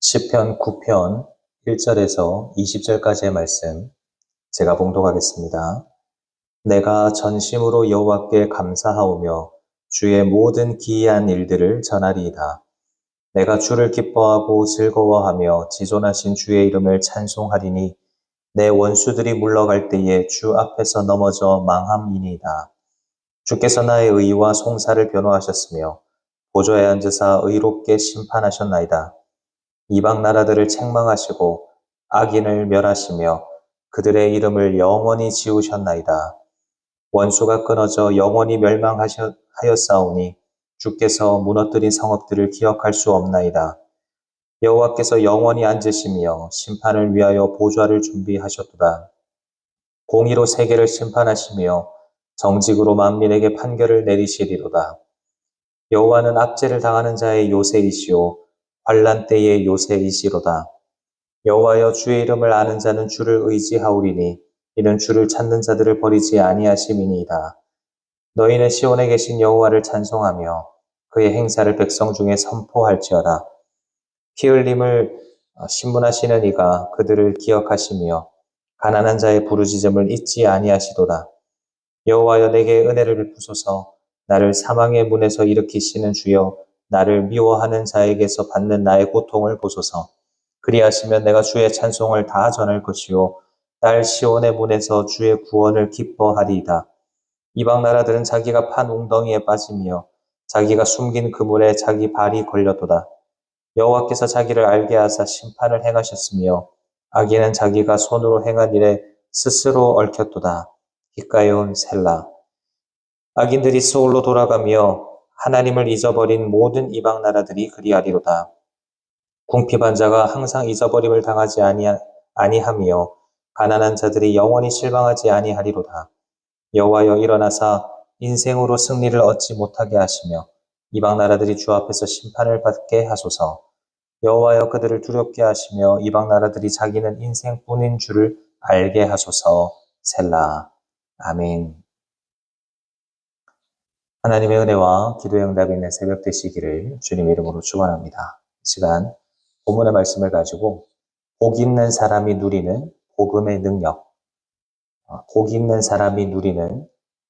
시편 9편 1절에서 20절까지의 말씀 제가 봉독하겠습니다. 내가 전심으로 여호와께 감사하오며 주의 모든 기이한 일들을 전하리이다. 내가 주를 기뻐하고 즐거워하며 지존하신 주의 이름을 찬송하리니 내 원수들이 물러갈 때에 주 앞에서 넘어져 망함이니이다. 주께서 나의 의와 송사를 변호하셨으며 보좌에 앉으사 의롭게 심판하셨나이다. 이방 나라들을 책망하시고 악인을 멸하시며 그들의 이름을 영원히 지우셨나이다. 원수가 끊어져 영원히 멸망하였사오니 주께서 무너뜨린 성읍들을 기억할 수 없나이다. 여호와께서 영원히 앉으시며 심판을 위하여 보좌를 준비하셨도다. 공의로 세계를 심판하시며 정직으로 만민에게 판결을 내리시리로다. 여호와는 압제를 당하는 자의 요새이시오 환난 때의 요새이시로다. 여호와여 주의 이름을 아는 자는 주를 의지하오리니 이는 주를 찾는 자들을 버리지 아니하심이니이다. 너희는 시온에 계신 여호와를 찬송하며 그의 행사를 백성 중에 선포할지어다. 피 흘림을 신문하시는 이가 그들을 기억하시며 가난한 자의 부르짖음을 잊지 아니하시도다. 여호와여 내게 은혜를 베푸소서. 나를 사망의 문에서 일으키시는 주여 나를 미워하는 자에게서 받는 나의 고통을 보소서. 그리하시면 내가 주의 찬송을 다 전할 것이요 딸 시온의 문에서 주의 구원을 기뻐하리이다. 이방 나라들은 자기가 판 웅덩이에 빠지며 자기가 숨긴 그물에 자기 발이 걸렸도다. 여호와께서 자기를 알게 하사 심판을 행하셨으며 악인은 자기가 손으로 행한 일에 스스로 얽혔도다. 기까온 셀라. 악인들이 소홀로 돌아가며 하나님을 잊어버린 모든 이방 나라들이 그리하리로다. 궁핍한 자가 항상 잊어버림을 당하지 아니하며 가난한 자들이 영원히 실망하지 아니하리로다. 여호와여 일어나사 인생으로 승리를 얻지 못하게 하시며 이방 나라들이 주 앞에서 심판을 받게 하소서. 여호와여 그들을 두렵게 하시며 이방 나라들이 자기는 인생뿐인 줄을 알게 하소서. 셀라. 아멘. 하나님의 은혜와 기도의 응답이 있는 새벽 되시기를 주님 이름으로 축원합니다. 이 시간 본문의 말씀을 가지고 복 있는 사람이 누리는 복음의 능력, 복 있는 사람이 누리는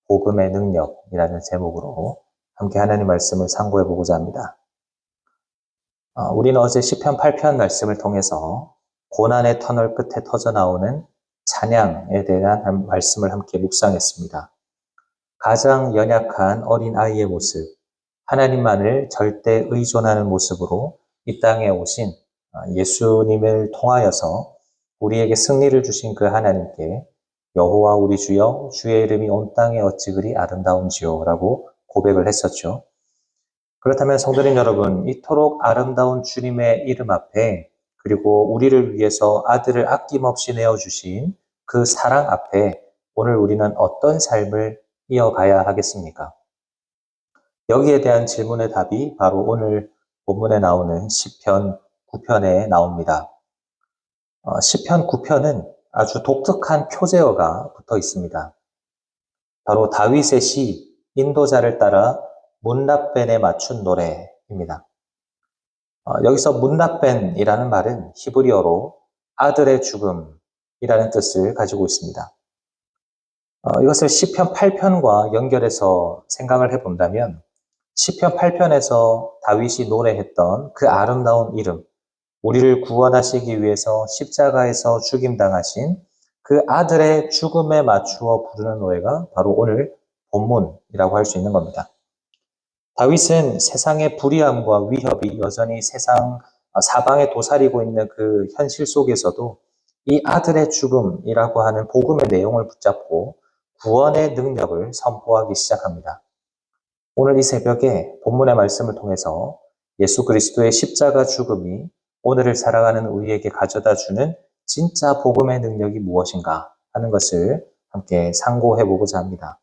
복음의 능력이라는 제목으로 함께 하나님 말씀을 상고해 보고자 합니다. 우리는 어제 시편 8편 말씀을 통해서 고난의 터널 끝에 터져나오는 찬양에 대한 말씀을 함께 묵상했습니다. 가장 연약한 어린 아이의 모습, 하나님만을 절대 의존하는 모습으로 이 땅에 오신 예수님을 통하여서 우리에게 승리를 주신 그 하나님께 여호와 우리 주여 주의 이름이 온 땅에 어찌 그리 아름다운지요 라고 고백을 했었죠. 그렇다면 성도님 여러분, 이토록 아름다운 주님의 이름 앞에 그리고 우리를 위해서 아들을 아낌없이 내어주신 그 사랑 앞에 오늘 우리는 어떤 삶을 이어가야 하겠습니까? 여기에 대한 질문의 답이 바로 오늘 본문에 나오는 시편 9편에 나옵니다. 시편 9편은 아주 독특한 표제어가 붙어 있습니다. 바로 다윗의 시 인도자를 따라 문납벤에 맞춘 노래입니다. 여기서 문납벤이라는 말은 히브리어로 아들의 죽음이라는 뜻을 가지고 있습니다. 이것을 시편 8편과 연결해서 생각을 해본다면 시편 8편에서 다윗이 노래했던 그 아름다운 이름, 우리를 구원하시기 위해서 십자가에서 죽임당하신 그 아들의 죽음에 맞추어 부르는 노래가 바로 오늘 본문이라고 할 수 있는 겁니다. 다윗은 세상의 불의함과 위협이 여전히 사방에 도사리고 있는 그 현실 속에서도 이 아들의 죽음이라고 하는 복음의 내용을 붙잡고 구원의 능력을 선포하기 시작합니다. 오늘 이 새벽에 본문의 말씀을 통해서 예수 그리스도의 십자가 죽음이 오늘을 살아가는 우리에게 가져다 주는 진짜 복음의 능력이 무엇인가 하는 것을 함께 상고해 보고자 합니다.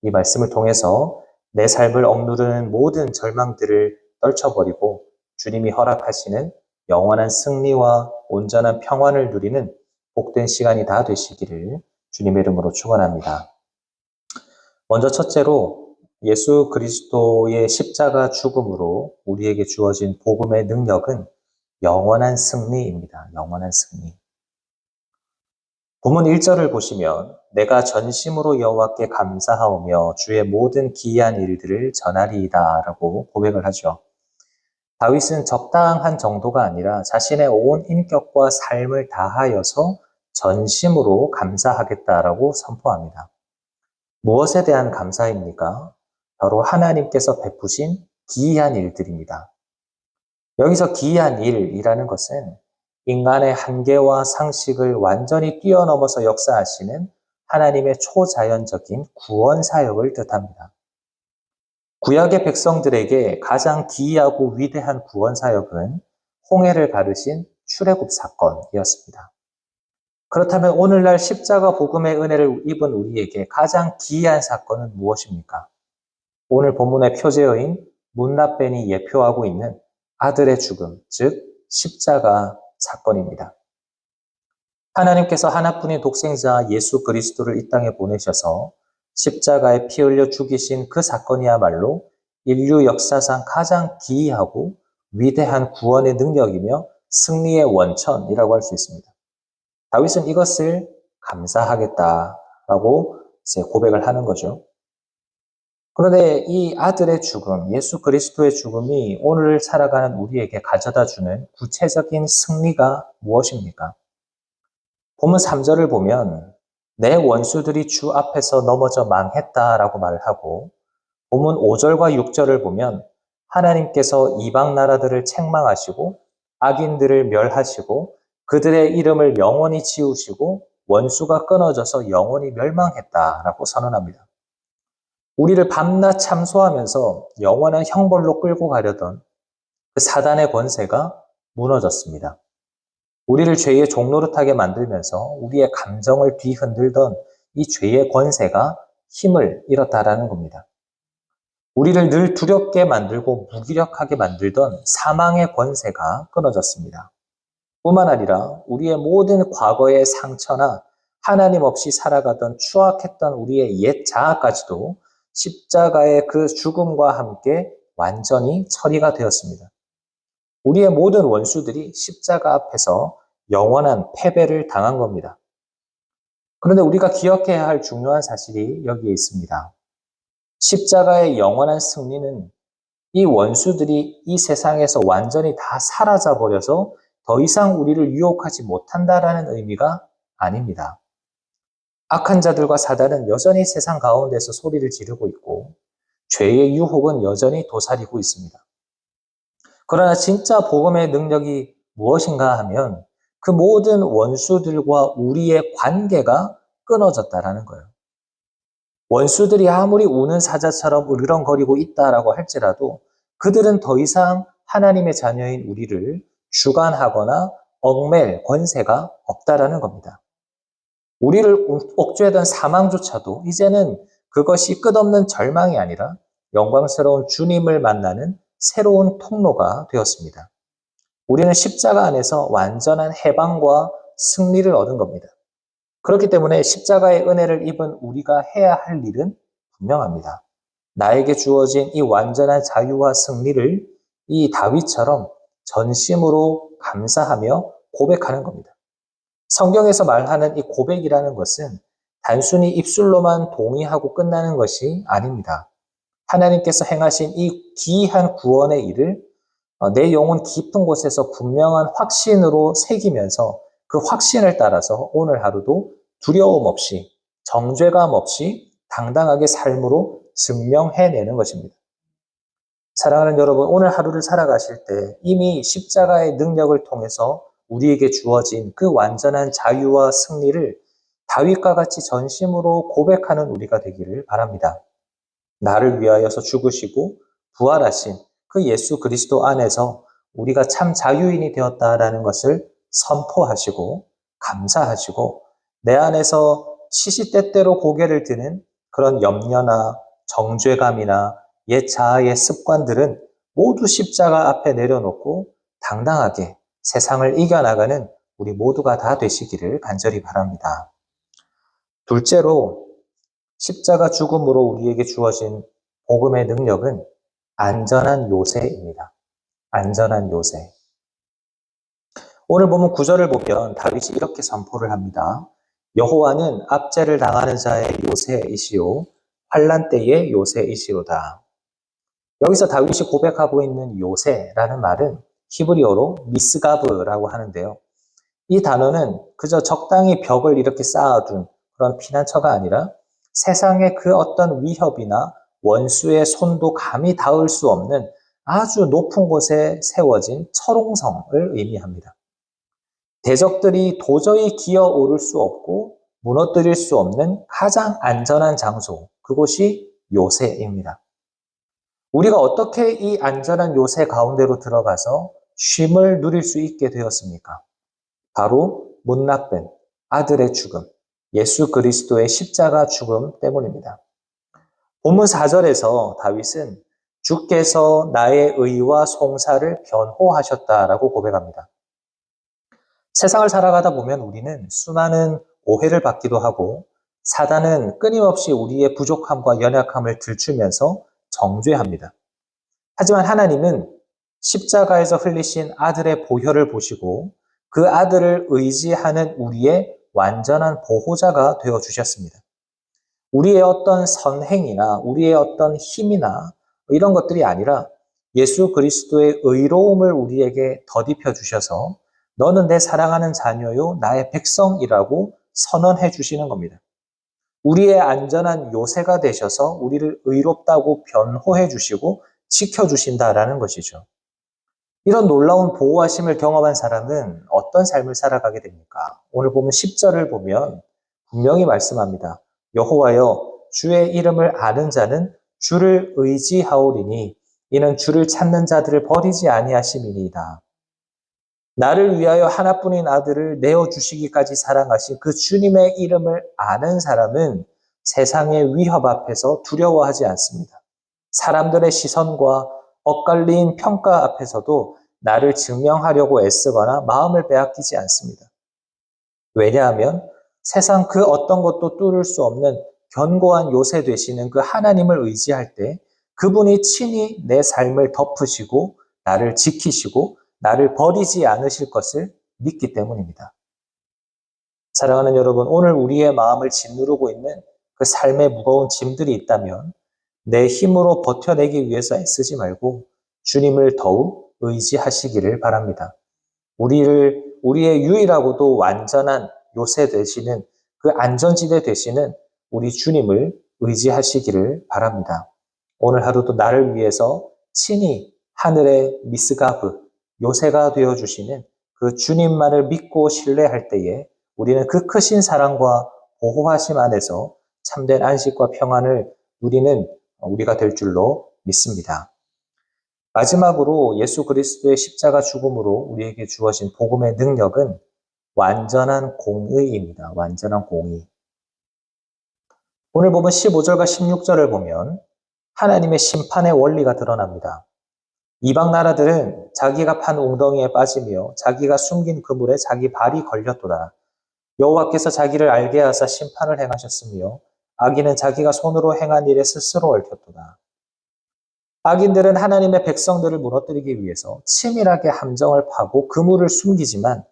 이 말씀을 통해서 내 삶을 억누르는 모든 절망들을 떨쳐버리고 주님이 허락하시는 영원한 승리와 온전한 평안을 누리는 복된 시간이 다 되시기를 주님의 이름으로 축원합니다. 먼저 첫째로 예수 그리스도의 십자가 죽음으로 우리에게 주어진 복음의 능력은 영원한 승리입니다. 영원한 승리. 본문 1절을 보시면 내가 전심으로 여호와께 감사하오며 주의 모든 기이한 일들을 전하리이다 라고 고백을 하죠. 다윗은 적당한 정도가 아니라 자신의 온 인격과 삶을 다하여서 전심으로 감사하겠다라고 선포합니다. 무엇에 대한 감사입니까? 바로 하나님께서 베푸신 기이한 일들입니다. 여기서 기이한 일이라는 것은 인간의 한계와 상식을 완전히 뛰어넘어서 역사하시는 하나님의 초자연적인 구원 사역을 뜻합니다. 구약의 백성들에게 가장 기이하고 위대한 구원 사역은 홍해를 가르신 출애굽 사건이었습니다. 그렇다면 오늘날 십자가 복음의 은혜를 입은 우리에게 가장 기이한 사건은 무엇입니까? 오늘 본문의 표제어인 문라벤이 예표하고 있는 아들의 죽음, 즉 십자가 사건입니다. 하나님께서 하나뿐인 독생자 예수 그리스도를 이 땅에 보내셔서 십자가에 피 흘려 죽이신 그 사건이야말로 인류 역사상 가장 기이하고 위대한 구원의 능력이며 승리의 원천이라고 할 수 있습니다. 다윗은 이것을 감사하겠다라고 이제 고백을 하는 거죠. 그런데 이 아들의 죽음, 예수 그리스도의 죽음이 오늘 살아가는 우리에게 가져다주는 구체적인 승리가 무엇입니까? 본문 3절을 보면 내 원수들이 주 앞에서 넘어져 망했다라고 말을 하고 본문 5절과 6절을 보면 하나님께서 이방 나라들을 책망하시고 악인들을 멸하시고 그들의 이름을 영원히 지우시고 원수가 끊어져서 영원히 멸망했다라고 선언합니다. 우리를 밤낮 참소하면서 영원한 형벌로 끌고 가려던 그 사단의 권세가 무너졌습니다. 우리를 죄의 종노릇하게 만들면서 우리의 감정을 뒤흔들던 이 죄의 권세가 힘을 잃었다라는 겁니다. 우리를 늘 두렵게 만들고 무기력하게 만들던 사망의 권세가 끊어졌습니다. 뿐만 아니라 우리의 모든 과거의 상처나 하나님 없이 살아가던 추악했던 우리의 옛 자아까지도 십자가의 그 죽음과 함께 완전히 처리가 되었습니다. 우리의 모든 원수들이 십자가 앞에서 영원한 패배를 당한 겁니다. 그런데 우리가 기억해야 할 중요한 사실이 여기에 있습니다. 십자가의 영원한 승리는 이 원수들이 이 세상에서 완전히 다 사라져 버려서 더 이상 우리를 유혹하지 못한다라는 의미가 아닙니다. 악한 자들과 사단은 여전히 세상 가운데서 소리를 지르고 있고 죄의 유혹은 여전히 도사리고 있습니다. 그러나 진짜 복음의 능력이 무엇인가 하면 그 모든 원수들과 우리의 관계가 끊어졌다라는 거예요. 원수들이 아무리 우는 사자처럼 으르렁거리고 있다라고 할지라도 그들은 더 이상 하나님의 자녀인 우리를 주관하거나 얽맬 권세가 없다라는 겁니다. 우리를 옥죄던 사망조차도 이제는 그것이 끝없는 절망이 아니라 영광스러운 주님을 만나는 새로운 통로가 되었습니다. 우리는 십자가 안에서 완전한 해방과 승리를 얻은 겁니다. 그렇기 때문에 십자가의 은혜를 입은 우리가 해야 할 일은 분명합니다. 나에게 주어진 이 완전한 자유와 승리를 이 다윗처럼 전심으로 감사하며 고백하는 겁니다. 성경에서 말하는 이 고백이라는 것은 단순히 입술로만 동의하고 끝나는 것이 아닙니다. 하나님께서 행하신 이 기이한 구원의 일을 내 영혼 깊은 곳에서 분명한 확신으로 새기면서 그 확신을 따라서 오늘 하루도 두려움 없이 정죄감 없이 당당하게 삶으로 증명해내는 것입니다. 사랑하는 여러분, 오늘 하루를 살아가실 때 이미 십자가의 능력을 통해서 우리에게 주어진 그 완전한 자유와 승리를 다윗과 같이 전심으로 고백하는 우리가 되기를 바랍니다. 나를 위하여서 죽으시고 부활하신 그 예수 그리스도 안에서 우리가 참 자유인이 되었다라는 것을 선포하시고 감사하시고 내 안에서 시시때때로 고개를 드는 그런 염려나 정죄감이나 옛 자아의 습관들은 모두 십자가 앞에 내려놓고 당당하게 세상을 이겨나가는 우리 모두가 다 되시기를 간절히 바랍니다. 둘째로 십자가 죽음으로 우리에게 주어진 복음의 능력은 안전한 요새입니다. 안전한 요새. 오늘 보면 9절을 보면 다윗이 이렇게 선포를 합니다. 여호와는 압제를 당하는 자의 요새이시오 환난 때의 요새이시로다. 여기서 다윗이 고백하고 있는 요새라는 말은 히브리어로 미스가브라고 하는데요. 이 단어는 그저 적당히 벽을 이렇게 쌓아둔 그런 피난처가 아니라 세상의 그 어떤 위협이나 원수의 손도 감히 닿을 수 없는 아주 높은 곳에 세워진 철옹성을 의미합니다. 대적들이 도저히 기어오를 수 없고 무너뜨릴 수 없는 가장 안전한 장소, 그곳이 요새입니다. 우리가 어떻게 이 안전한 요새 가운데로 들어가서 쉼을 누릴 수 있게 되었습니까? 바로 못나쁜 아들의 죽음, 예수 그리스도의 십자가 죽음 때문입니다. 본문 4절에서 다윗은 주께서 나의 의와 송사를 변호하셨다라고 고백합니다. 세상을 살아가다 보면 우리는 수많은 오해를 받기도 하고 사단은 끊임없이 우리의 부족함과 연약함을 들추면서 정죄합니다. 하지만 하나님은 십자가에서 흘리신 아들의 보혈을 보시고 그 아들을 의지하는 우리의 완전한 보호자가 되어주셨습니다. 우리의 어떤 선행이나 우리의 어떤 힘이나 이런 것들이 아니라 예수 그리스도의 의로움을 우리에게 덧입혀 주셔서 너는 내 사랑하는 자녀요 나의 백성이라고 선언해 주시는 겁니다. 우리의 안전한 요새가 되셔서 우리를 의롭다고 변호해 주시고 지켜주신다라는 것이죠. 이런 놀라운 보호하심을 경험한 사람은 어떤 삶을 살아가게 됩니까? 오늘 보면 10절을 보면 분명히 말씀합니다. 여호와여 주의 이름을 아는 자는 주를 의지하오리니 이는 주를 찾는 자들을 버리지 아니하심이니이다. 나를 위하여 하나뿐인 아들을 내어주시기까지 사랑하신 그 주님의 이름을 아는 사람은 세상의 위협 앞에서 두려워하지 않습니다. 사람들의 시선과 엇갈린 평가 앞에서도 나를 증명하려고 애쓰거나 마음을 빼앗기지 않습니다. 왜냐하면 세상 그 어떤 것도 뚫을 수 없는 견고한 요새 되시는 그 하나님을 의지할 때 그분이 친히 내 삶을 덮으시고 나를 지키시고 나를 버리지 않으실 것을 믿기 때문입니다. 사랑하는 여러분, 오늘 우리의 마음을 짓누르고 있는 그 삶의 무거운 짐들이 있다면 내 힘으로 버텨내기 위해서 애쓰지 말고 주님을 더욱 의지하시기를 바랍니다. 우리의 유일하고도 완전한 요새 되시는 그 안전지대 되시는 우리 주님을 의지하시기를 바랍니다. 오늘 하루도 나를 위해서 친히 하늘의 미스가브, 요새가 되어주시는 그 주님만을 믿고 신뢰할 때에 우리는 그 크신 사랑과 보호하심 안에서 참된 안식과 평안을 누리는 우리가 될 줄로 믿습니다. 마지막으로 예수 그리스도의 십자가 죽음으로 우리에게 주어진 복음의 능력은 완전한 공의입니다. 완전한 공의. 오늘 보면 15절과 16절을 보면 하나님의 심판의 원리가 드러납니다. 이방 나라들은 자기가 판 웅덩이에 빠지며 자기가 숨긴 그물에 자기 발이 걸렸도다. 여호와께서 자기를 알게 하사 심판을 행하셨으며 악인은 자기가 손으로 행한 일에 스스로 얽혔도다. 악인들은 하나님의 백성들을 무너뜨리기 위해서 치밀하게 함정을 파고 그물을 숨기지만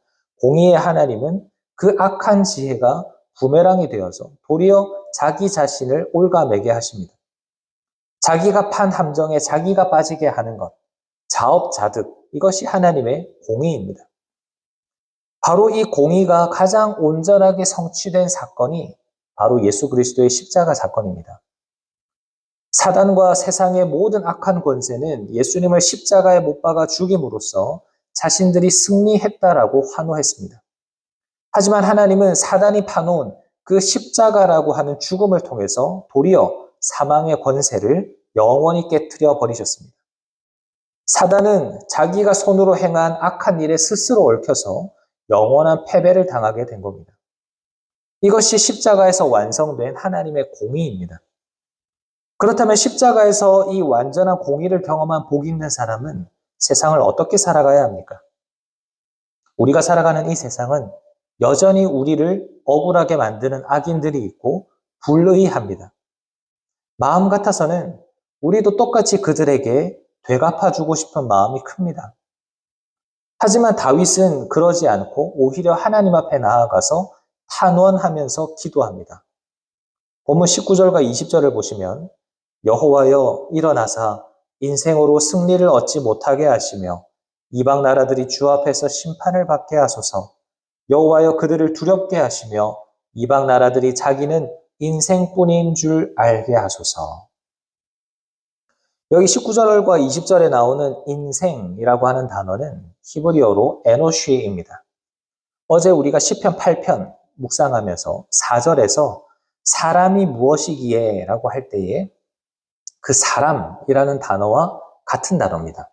공의의 하나님은 그 악한 지혜가 부메랑이 되어서 도리어 자기 자신을 올가매게 하십니다. 자기가 판 함정에 자기가 빠지게 하는 것, 자업자득, 이것이 하나님의 공의입니다. 바로 이 공의가 가장 온전하게 성취된 사건이 바로 예수 그리스도의 십자가 사건입니다. 사단과 세상의 모든 악한 권세는 예수님을 십자가에 못 박아 죽임으로써 자신들이 승리했다라고 환호했습니다. 하지만 하나님은 사단이 파놓은 그 십자가라고 하는 죽음을 통해서 도리어 사망의 권세를 영원히 깨트려 버리셨습니다. 사단은 자기가 손으로 행한 악한 일에 스스로 얽혀서 영원한 패배를 당하게 된 겁니다. 이것이 십자가에서 완성된 하나님의 공의입니다. 그렇다면 십자가에서 이 완전한 공의를 경험한 복 있는 사람은 세상을 어떻게 살아가야 합니까? 우리가 살아가는 이 세상은 여전히 우리를 억울하게 만드는 악인들이 있고 불의합니다. 마음 같아서는 우리도 똑같이 그들에게 되갚아주고 싶은 마음이 큽니다. 하지만 다윗은 그러지 않고 오히려 하나님 앞에 나아가서 탄원하면서 기도합니다. 본문 19절과 20절을 보시면 여호와여 일어나사 인생으로 승리를 얻지 못하게 하시며 이방 나라들이 주 앞에서 심판을 받게 하소서. 여호와여 그들을 두렵게 하시며 이방 나라들이 자기는 인생뿐인 줄 알게 하소서. 여기 19절과 20절에 나오는 인생이라고 하는 단어는 히브리어로 에노쉬입니다. 어제 우리가 시편 8편 묵상하면서 4절에서 사람이 무엇이기에 라고 할 때에 그 사람이라는 단어와 같은 단어입니다.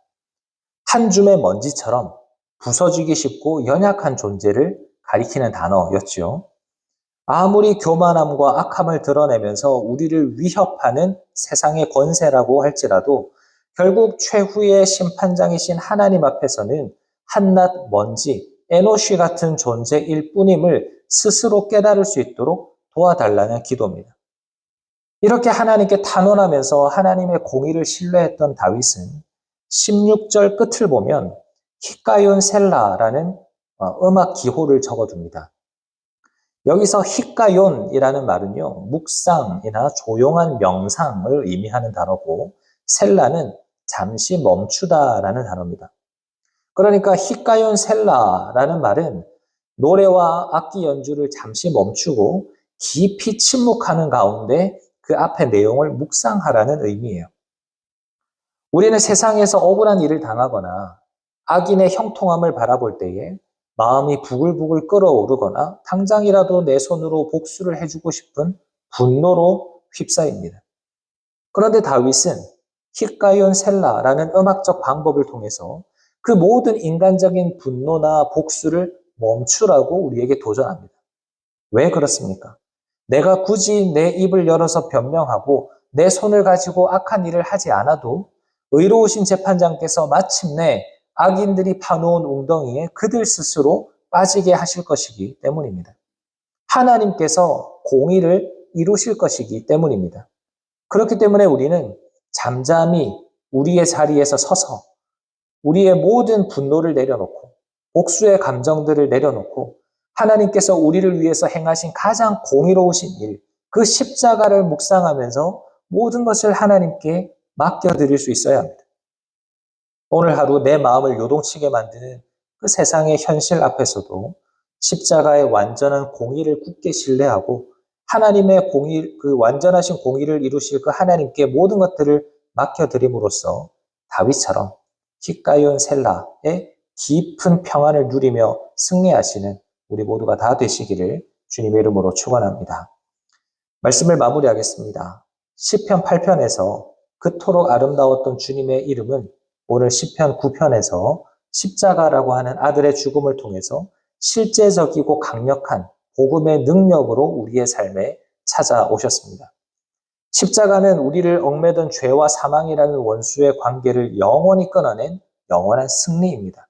한 줌의 먼지처럼 부서지기 쉽고 연약한 존재를 가리키는 단어였죠. 아무리 교만함과 악함을 드러내면서 우리를 위협하는 세상의 권세라고 할지라도 결국 최후의 심판장이신 하나님 앞에서는 한낱 먼지, 에노쉬 같은 존재일 뿐임을 스스로 깨달을 수 있도록 도와달라는 기도입니다. 이렇게 하나님께 탄원하면서 하나님의 공의를 신뢰했던 다윗은 16절 끝을 보면 히카윤 셀라라는 음악 기호를 적어둡니다. 여기서 히카윤이라는 말은요, 묵상이나 조용한 명상을 의미하는 단어고 셀라는 잠시 멈추다라는 단어입니다. 그러니까 히카윤 셀라라는 말은 노래와 악기 연주를 잠시 멈추고 깊이 침묵하는 가운데 그 앞의 내용을 묵상하라는 의미예요. 우리는 세상에서 억울한 일을 당하거나 악인의 형통함을 바라볼 때에 마음이 부글부글 끓어오르거나 당장이라도 내 손으로 복수를 해주고 싶은 분노로 휩싸입니다. 그런데 다윗은 히카윤 셀라라는 음악적 방법을 통해서 그 모든 인간적인 분노나 복수를 멈추라고 우리에게 도전합니다. 왜 그렇습니까? 내가 굳이 내 입을 열어서 변명하고 내 손을 가지고 악한 일을 하지 않아도 의로우신 재판장께서 마침내 악인들이 파놓은 웅덩이에 그들 스스로 빠지게 하실 것이기 때문입니다. 하나님께서 공의를 이루실 것이기 때문입니다. 그렇기 때문에 우리는 잠잠히 우리의 자리에서 서서 우리의 모든 분노를 내려놓고 복수의 감정들을 내려놓고 하나님께서 우리를 위해서 행하신 가장 공의로우신 일, 그 십자가를 묵상하면서 모든 것을 하나님께 맡겨드릴 수 있어야 합니다. 오늘 하루 내 마음을 요동치게 만드는 그 세상의 현실 앞에서도 십자가의 완전한 공의를 굳게 신뢰하고 하나님의 공의, 그 완전하신 공의를 이루실 그 하나님께 모든 것들을 맡겨드림으로써 다윗처럼 히카윤 셀라의 깊은 평안을 누리며 승리하시는 우리 모두가 다 되시기를 주님의 이름으로 축원합니다. 말씀을 마무리하겠습니다. 시편 8편에서 그토록 아름다웠던 주님의 이름은 오늘 시편 9편에서 십자가라고 하는 아들의 죽음을 통해서 실제적이고 강력한 복음의 능력으로 우리의 삶에 찾아오셨습니다. 십자가는 우리를 얽매던 죄와 사망이라는 원수의 관계를 영원히 끊어낸 영원한 승리입니다.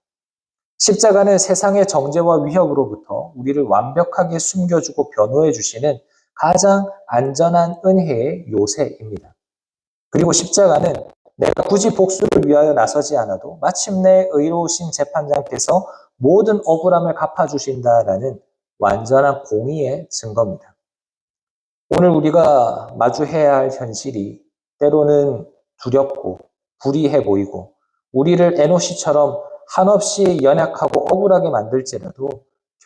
십자가는 세상의 정죄와 위협으로부터 우리를 완벽하게 숨겨주고 변호해 주시는 가장 안전한 은혜의 요새입니다. 그리고 십자가는 내가 굳이 복수를 위하여 나서지 않아도 마침내 의로우신 재판장께서 모든 억울함을 갚아주신다라는 완전한 공의의 증거입니다. 오늘 우리가 마주해야 할 현실이 때로는 두렵고 불의해 보이고 우리를 에노시처럼 한없이 연약하고 억울하게 만들지라도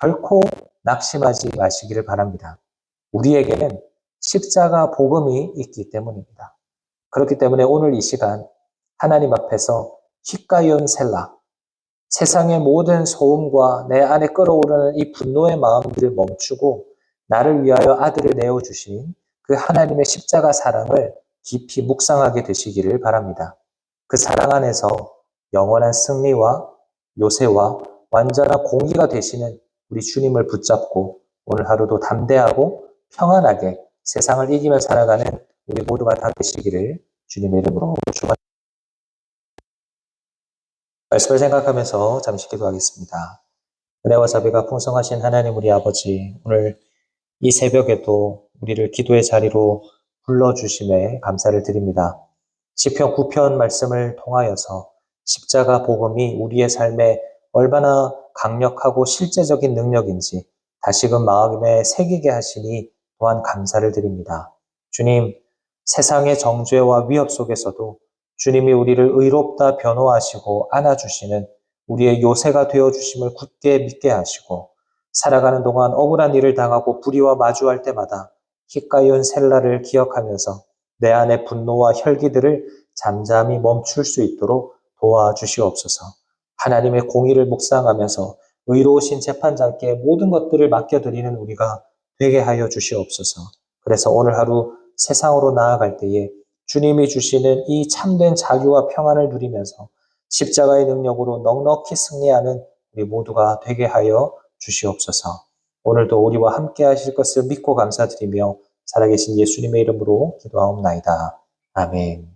결코 낙심하지 마시기를 바랍니다. 우리에게는 십자가 복음이 있기 때문입니다. 그렇기 때문에 오늘 이 시간 하나님 앞에서 히카윤 셀라, 세상의 모든 소음과 내 안에 끓어오르는 이 분노의 마음들을 멈추고 나를 위하여 아들을 내어주신 그 하나님의 십자가 사랑을 깊이 묵상하게 되시기를 바랍니다. 그 사랑 안에서 영원한 승리와 요새와 완전한 공의가 되시는 우리 주님을 붙잡고 오늘 하루도 담대하고 평안하게 세상을 이기며 살아가는 우리 모두가 다 되시기를 주님의 이름으로 축원합니다. 말씀을 생각하면서 잠시 기도하겠습니다. 은혜와 자비가 풍성하신 하나님 우리 아버지, 오늘 이 새벽에도 우리를 기도의 자리로 불러주심에 감사를 드립니다. 시편 9편 말씀을 통하여서 십자가 복음이 우리의 삶에 얼마나 강력하고 실제적인 능력인지 다시금 마음에 새기게 하시니 또한 감사를 드립니다. 주님, 세상의 정죄와 위협 속에서도 주님이 우리를 의롭다 변호하시고 안아주시는 우리의 요새가 되어주심을 굳게 믿게 하시고 살아가는 동안 억울한 일을 당하고 불의와 마주할 때마다 히카이온 셀라를 기억하면서 내 안의 분노와 혈기들을 잠잠히 멈출 수 있도록 도와주시옵소서. 하나님의 공의를 묵상하면서 의로우신 재판장께 모든 것들을 맡겨드리는 우리가 되게 하여 주시옵소서. 그래서 오늘 하루 세상으로 나아갈 때에 주님이 주시는 이 참된 자유와 평안을 누리면서 십자가의 능력으로 넉넉히 승리하는 우리 모두가 되게 하여 주시옵소서. 오늘도 우리와 함께 하실 것을 믿고 감사드리며 살아계신 예수님의 이름으로 기도하옵나이다. 아멘.